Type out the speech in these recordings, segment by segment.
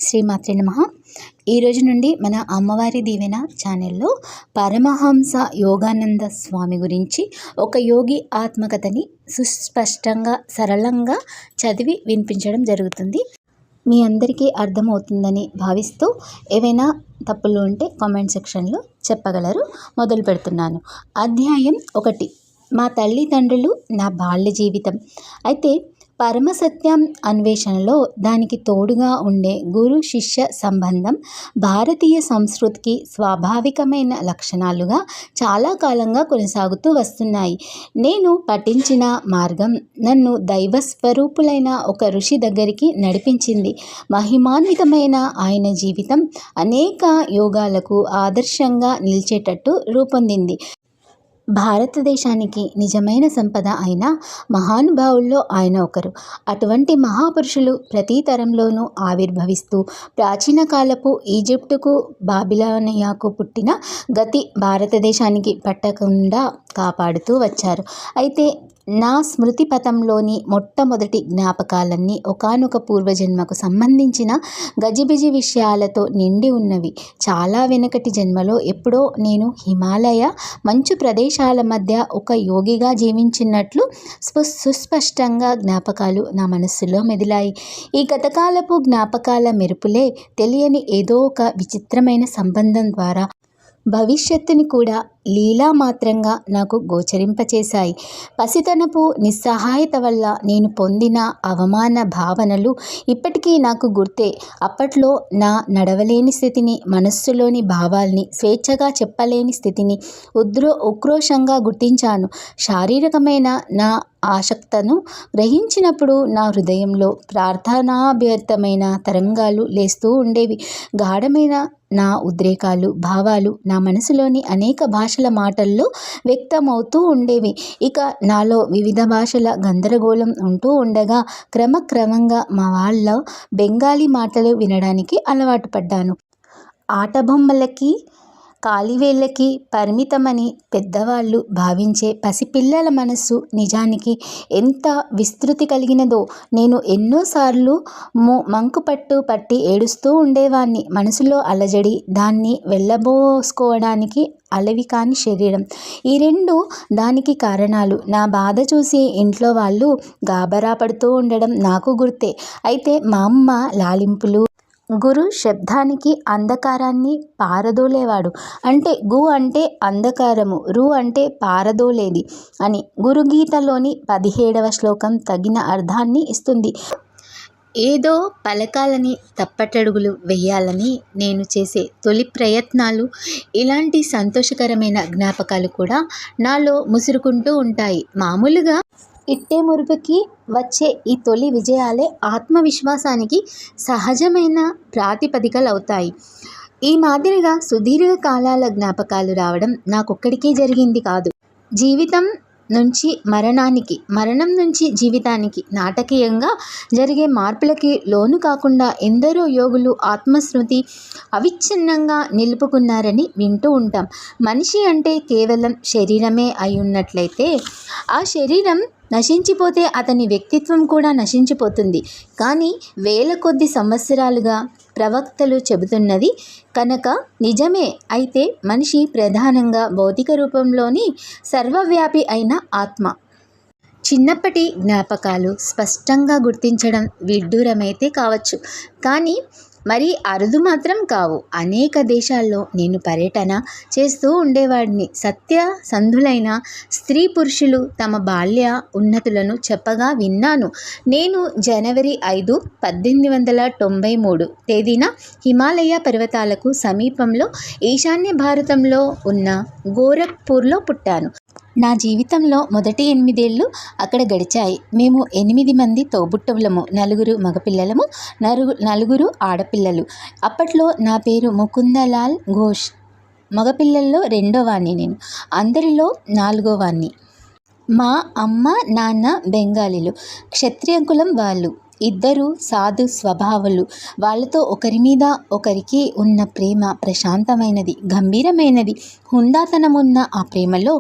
శ్రీమాత్రే నమః. ఈరోజు నుండి మన అమ్మవారి దీవెన ఛానల్లో పరమహంస యోగానంద స్వామి గురించి ఒక యోగి ఆత్మకథని సుస్పష్టంగా సరళంగా చదివి వినిపించడం జరుగుతుంది. మీ అందరికీ అర్థమవుతుందని భావిస్తూ ఏవైనా తప్పులు ఉంటే కామెంట్ సెక్షన్లో చెప్పగలరు. మొదలు పెడుతున్నాను. అధ్యాయం 1. మా తల్లిదండ్రులు, నా బాల్య జీవితం. అయితే పరమసత్యం అన్వేషణలో దానికి తోడుగా ఉండే గురు శిష్య సంబంధం భారతీయ సంస్కృతికి స్వాభావికమైన లక్షణాలుగా చాలా కాలంగా కొనసాగుతూ వస్తున్నాయి. నేను పఠించిన మార్గం నన్ను దైవస్వరూపులైన ఒక ఋషి దగ్గరికి నడిపించింది. మహిమాన్వితమైన ఆయన జీవితం అనేక యోగాలకు ఆదర్శంగా నిలిచేటట్టు రూపొందింది. భారతదేశానికి నిజమైన సంపద అయిన మహానుభావుల్లో ఆయన ఒకరు. అటువంటి మహాపురుషులు ప్రతి తరంలోనూ ఆవిర్భవిస్తూ ప్రాచీన కాలపు ఈజిప్టుకు, బాబిలోనియాకు పుట్టిన గతి భారతదేశానికి పట్టకుండా కాపాడుతూ వచ్చారు. అయితే నా స్మృతి పథంలోని మొట్టమొదటి జ్ఞాపకాలన్నీ ఒకానొక పూర్వజన్మకు సంబంధించిన గజిబిజి విషయాలతో నిండి ఉన్నవి. చాలా వెనకటి జన్మలో ఎప్పుడో నేను హిమాలయ మంచు ప్రదేశాల మధ్య ఒక యోగిగా జీవించినట్లు సుస్పష్టంగా జ్ఞాపకాలు నా మనస్సులో మెదిలాయి. ఈ గతకాలపు జ్ఞాపకాల మెరుపులే తెలియని ఏదో ఒక విచిత్రమైన సంబంధం ద్వారా భవిష్యత్తుని కూడా లీలామాత్రంగా నాకు గోచరింపచేశాయి. పసితనపు నిస్సహాయత వల్ల నేను పొందిన అవమాన భావనలు ఇప్పటికీ నాకు గుర్తే. అప్పట్లో నా నడవలేని స్థితిని, మనస్సులోని భావాల్ని స్వేచ్ఛగా చెప్పలేని స్థితిని ఉక్రోషంగా గుర్తించాను. శారీరకమైన నా ఆసక్తను గ్రహించినప్పుడు నా హృదయంలో ప్రార్థనాభ్యర్థమైన తరంగాలు లేస్తూ ఉండేవి. గాఢమైన నా ఉద్రేకాలు, భావాలు నా మనసులోని అనేక భాషల మాటల్లో వ్యక్తమవుతూ ఉండేవి. ఇక నాలో వివిధ భాషల గందరగోళం ఉంటూ ఉండగా క్రమక్రమంగా మా వాళ్ళ బెంగాలీ మాటలు వినడానికి అలవాటు పడ్డాను. ఆటబొమ్మలకి, కాలివేళ్ళకి పరిమితమని పెద్దవాళ్ళు భావించే పసిపిల్లల మనస్సు నిజానికి ఎంత విస్తృతి కలిగినదో నేను ఎన్నోసార్లు మంకుపట్టు పట్టి ఏడుస్తూ ఉండేవాణ్ణి. మనసులో అలజడి, దాన్ని వెళ్ళబోసుకోవడానికి అలవి కాని శరీరం, ఈ రెండు దానికి కారణాలు. నా బాధ చూసి ఇంట్లో వాళ్ళు గాబరా పడుతూ ఉండడం నాకు గుర్తే. అయితే మా అమ్మ లాలింపులు, గురు శబ్దానికి అంధకారాన్ని పారదోలేవాడు. అంటే గు అంటే అంధకారము, రు అంటే పారదోలేది అని గురుగీతలోని 17వ శ్లోకం తగిన అర్థాన్ని ఇస్తుంది. ఏదో పలకాలని, తప్పటడుగులు వెయ్యాలని నేను చేసే తొలి ప్రయత్నాలు, ఇలాంటి సంతోషకరమైన జ్ఞాపకాలు కూడా నాలో ముసురుకుంటూ ఉంటాయి. మామూలుగా ఇట్టే మురుపుకి వచ్చే ఈ తొలి విజయాలే ఆత్మవిశ్వాసానికి సహజమైన ప్రాతిపదికలవుతాయి. ఈ మాదిరిగా సుదీర్ఘ కాలాల జ్ఞాపకాలు రావడం నాకొక్కడికే జరిగింది కాదు. జీవితం నుంచి మరణానికి, మరణం నుంచి జీవితానికి నాటకీయంగా జరిగే మార్పులకి లోను కాకుండా ఎందరో యోగులు ఆత్మస్మృతి అవిచ్ఛిన్నంగా నిలుపుకున్నారని వింటూ ఉంటాం. మనిషి అంటే కేవలం శరీరమే అయి ఉన్నట్లయితే ఆ శరీరం నశించిపోతే అతని వ్యక్తిత్వం కూడా నశించిపోతుంది. కానీ వేల కొద్ది సంవత్సరాలుగా ప్రవక్తలు చెబుతున్నది కనుక నిజమే. అయితే మనిషి ప్రధానంగా భౌతిక రూపంలోని సర్వవ్యాపి అయిన ఆత్మ. చిన్నప్పటి జ్ఞాపకాలు స్పష్టంగా గుర్తించడం విడ్డూరమైతే కావచ్చు, కానీ మరి అరుదు మాత్రం కావు. అనేక దేశాల్లో నేను పర్యటన చేస్తూ ఉండేవాడిని. సత్యసంధులైన స్త్రీ పురుషులు తమ బాల్య ఉన్నతులను చెప్పగా విన్నాను. నేను జనవరి 5, 1893 తేదీన హిమాలయ పర్వతాలకు సమీపంలో ఈశాన్య భారతంలో ఉన్న గోరఖ్పూర్లో పుట్టాను. నా జీవితంలో మొదటి 8 ఏళ్ళు అక్కడ గడిచాయి. మేము 8 మంది తోబుట్టువులము, 4 మగపిల్లలము, 4 ఆడపిల్లలు. అప్పట్లో నా పేరు ముకుందలాల్ ఘోష్. మగపిల్లల్లో 2వ వాణ్ణి నేను, అందరిలో 4వ వాణ్ణి. మా అమ్మ నాన్న బెంగాలీలు, క్షత్రియ కులం వాళ్ళు. ఇద్దరు సాధు స్వభావులు. వాళ్ళతో ఒకరి మీద ఒకరికి ఉన్న ప్రేమ ప్రశాంతమైనది, గంభీరమైనది. హుందాతనమున్న ఆ ప్రేమలో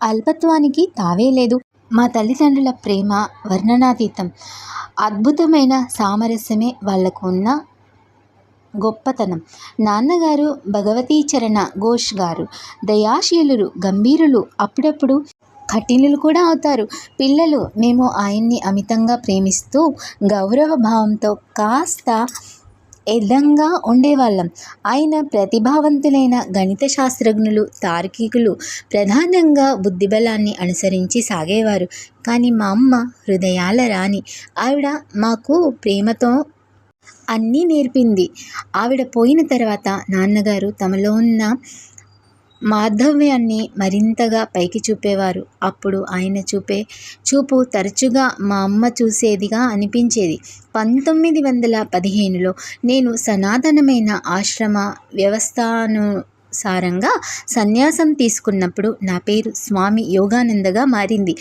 అల్పత్వానికి తావే లేదు. మా తల్లిదండ్రుల ప్రేమ వర్ణనాతీతం. అద్భుతమైన సామరస్యమే వాళ్లకు ఉన్న గొప్పతనం. నాన్నగారు భగవతీ చరణ ఘోష్ గారు దయాశీలురు, గంభీరులు, అప్పుడప్పుడు కఠినులు కూడా అవుతారు. పిల్లలు మేము ఆయన్ని అమితంగా ప్రేమిస్తూ గౌరవ భావంతో కాస్త ఎదంగా ఉండేవాళ్ళం. ఆయన ప్రతిభావంతులైన గణిత శాస్త్రజ్ఞులు, తార్కికులు, ప్రధానంగా బుద్ధిబలాన్ని అనుసరించి సాగేవారు. కానీ మా అమ్మ హృదయాల రాణి. ఆవిడ మాకు ప్రేమతో అన్నీ నేర్పింది. ఆవిడ పోయిన తర్వాత నాన్నగారు తమలో ఉన్న మాధవ్యాన్ని మరింతగా పైకి చూపేవారు. అప్పుడు ఆయన చూపు తరచుగా మా అమ్మ చూసేదిగా అనిపించేది. 1915లో నేను సనాతనమైన ఆశ్రమ వ్యవస్థానుసారంగా సన్యాసం తీసుకున్నప్పుడు నా పేరు స్వామి యోగానందగా మారింది.